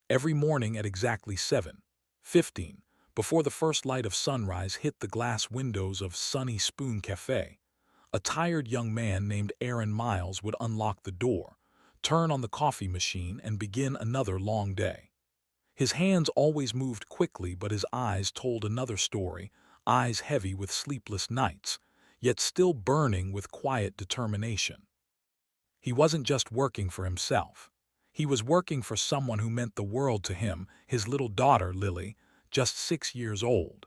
Every morning at exactly 7:15, before the first light of sunrise hit the glass windows of Sunny Spoon Cafe, a tired young man named Aaron Miles would unlock the door, turn on the coffee machine, and begin another long day. His hands always moved quickly, but his eyes told another story, eyes heavy with sleepless nights, yet still burning with quiet determination. He wasn't just working for himself. He was working for someone who meant the world to him, his little daughter, Lily, just 6 years old.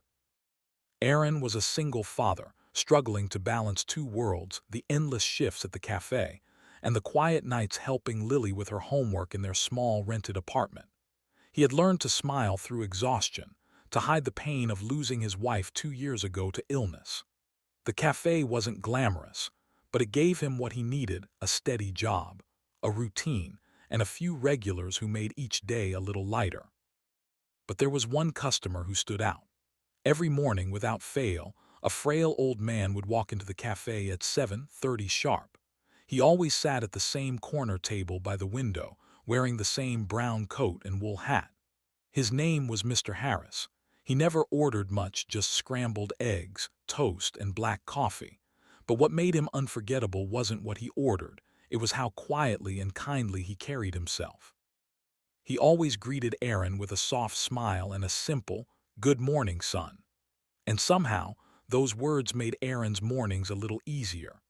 Aaron was a single father, struggling to balance two worlds, the endless shifts at the cafe, and the quiet nights helping Lily with her homework in their small rented apartment. He had learned to smile through exhaustion, to hide the pain of losing his wife 2 years ago to illness. The cafe wasn't glamorous, but it gave him what he needed: a steady job, a routine, and a few regulars who made each day a little lighter. But there was one customer who stood out. Every morning, without fail, a frail old man would walk into the cafe at 7:30 sharp. He always sat at the same corner table by the window, wearing the same brown coat and wool hat. His name was Mr. Harris. He never ordered much, just scrambled eggs, toast, and black coffee. But what made him unforgettable wasn't what he ordered, it was how quietly and kindly he carried himself. He always greeted Aaron with a soft smile and a simple, "Good morning, son." And somehow, those words made Aaron's mornings a little easier.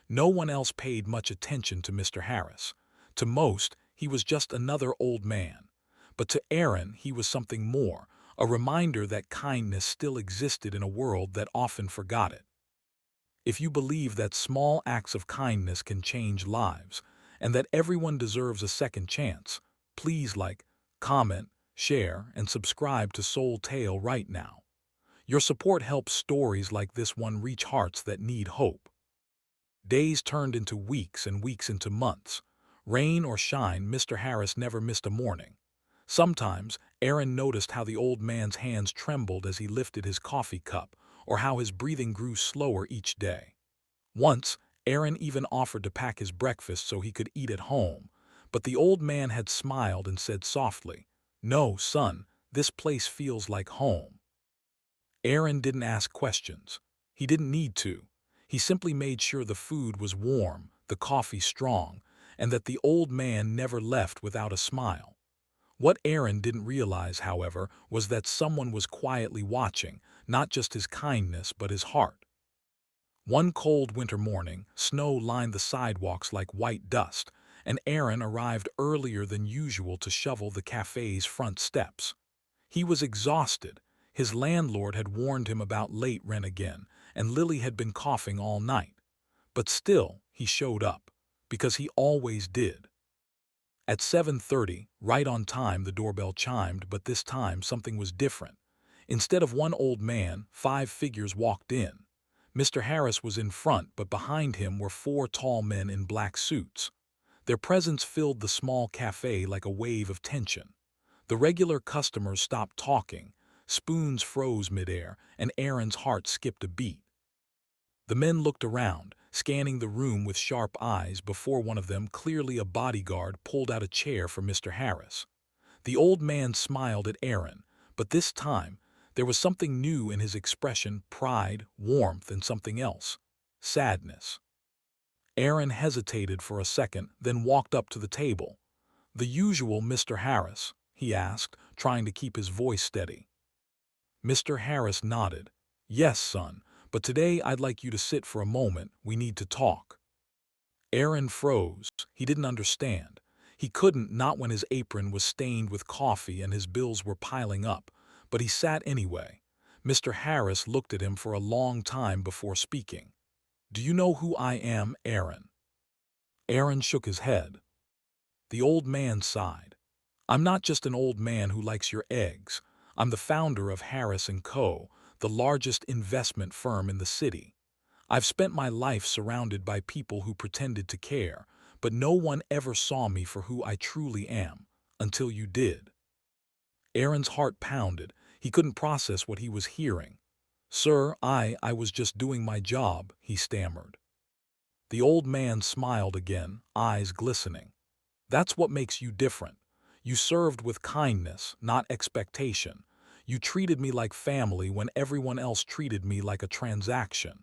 No one else paid much attention to Mr. Harris. To most, he was just another old man. But to Aaron, he was something more, a reminder that kindness still existed in a world that often forgot it. If you believe that small acts of kindness can change lives, and that everyone deserves a second chance, please like, comment, share, and subscribe to Soul Tale right now. Your support helps stories like this one reach hearts that need hope. Days turned into weeks and weeks into months. Rain or shine, Mr. Harris never missed a morning. Sometimes, Aaron noticed how the old man's hands trembled as he lifted his coffee cup, or how his breathing grew slower each day. Once, Aaron even offered to pack his breakfast so he could eat at home, but the old man had smiled and said softly, "No, son, this place feels like home." Aaron didn't ask questions. He didn't need to. He simply made sure the food was warm, the coffee strong, and that the old man never left without a smile. What Aaron didn't realize, however, was that someone was quietly watching, not just his kindness but his heart. One cold winter morning, snow lined the sidewalks like white dust, and Aaron arrived earlier than usual to shovel the cafe's front steps. He was exhausted. His landlord had warned him about late rent again, and Lily had been coughing all night. But still, he showed up, because he always did. At 7:30, right on time, the doorbell chimed, but this time something was different. Instead of one old man, 5 figures walked in. Mr. Harris was in front, but behind him were 4 tall men in black suits. Their presence filled the small cafe like a wave of tension. The regular customers stopped talking, spoons froze midair, and Aaron's heart skipped a beat. The men looked around, scanning the room with sharp eyes before one of them, clearly a bodyguard, pulled out a chair for Mr. Harris. The old man smiled at Aaron, but this time, there was something new in his expression: pride, warmth, and something else: sadness. Aaron hesitated for a second, then walked up to the table. "The usual Mr. Harris?" he asked, trying to keep his voice steady. Mr. Harris nodded. "Yes, son, but today I'd like you to sit for a moment. We need to talk." Aaron froze. He didn't understand. He couldn't, not when his apron was stained with coffee and his bills were piling up, but he sat anyway. Mr. Harris looked at him for a long time before speaking. "Do you know who I am, Aaron?" Aaron shook his head. The old man sighed. "I'm not just an old man who likes your eggs. I'm the founder of Harris & Co., the largest investment firm in the city. I've spent my life surrounded by people who pretended to care, but no one ever saw me for who I truly am, until you did." Aaron's heart pounded. He couldn't process what he was hearing. "Sir, I was just doing my job," he stammered. The old man smiled again, eyes glistening. "That's what makes you different. You served with kindness, not expectation. You treated me like family when everyone else treated me like a transaction.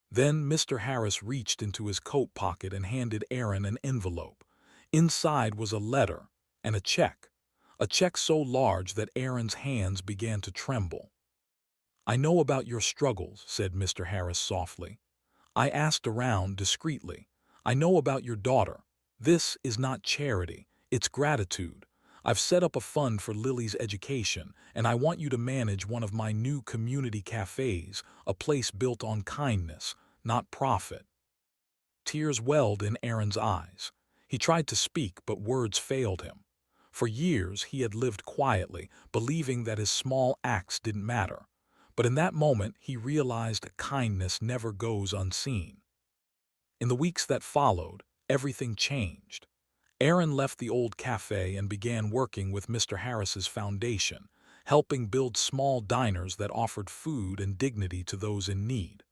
Then Mr. Harris reached into his coat pocket and handed Aaron an envelope. Inside was a letter and a check so large that Aaron's hands began to tremble. "I know about your struggles," said Mr. Harris softly. "I asked around discreetly. I know about your daughter. This is not charity, it's gratitude. I've set up a fund for Lily's education, and I want you to manage one of my new community cafes, a place built on kindness, not profit." Tears welled in Aaron's eyes. He tried to speak, but words failed him. For years he had lived quietly, believing that his small acts didn't matter. But in that moment he realized kindness never goes unseen. In the weeks that followed, everything changed. Aaron left the old cafe and began working with Mr. Harris's foundation, helping build small diners that offered food and dignity to those in need.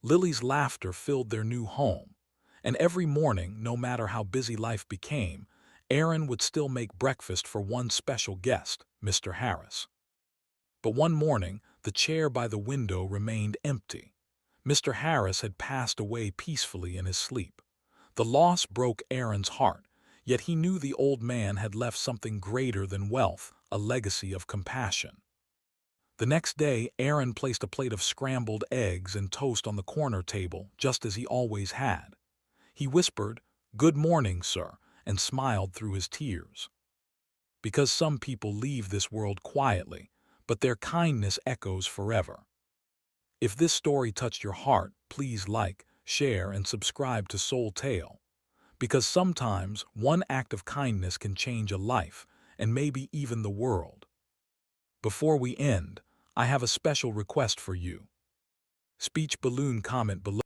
Lily's laughter filled their new home, and every morning, no matter how busy life became, Aaron would still make breakfast for one special guest, Mr. Harris. But one morning, the chair by the window remained empty. Mr. Harris had passed away peacefully in his sleep. The loss broke Aaron's heart, yet he knew the old man had left something greater than wealth, a legacy of compassion. The next day, Aaron placed a plate of scrambled eggs and toast on the corner table, just as he always had. He whispered, "Good morning, sir," and smiled through his tears. Because some people leave this world quietly, but their kindness echoes forever. If this story touched your heart, please like, share, and subscribe to Soul Tale. Because sometimes one act of kindness can change a life, and maybe even the world. Before we end, I have a special request for you. Speech balloon comment below.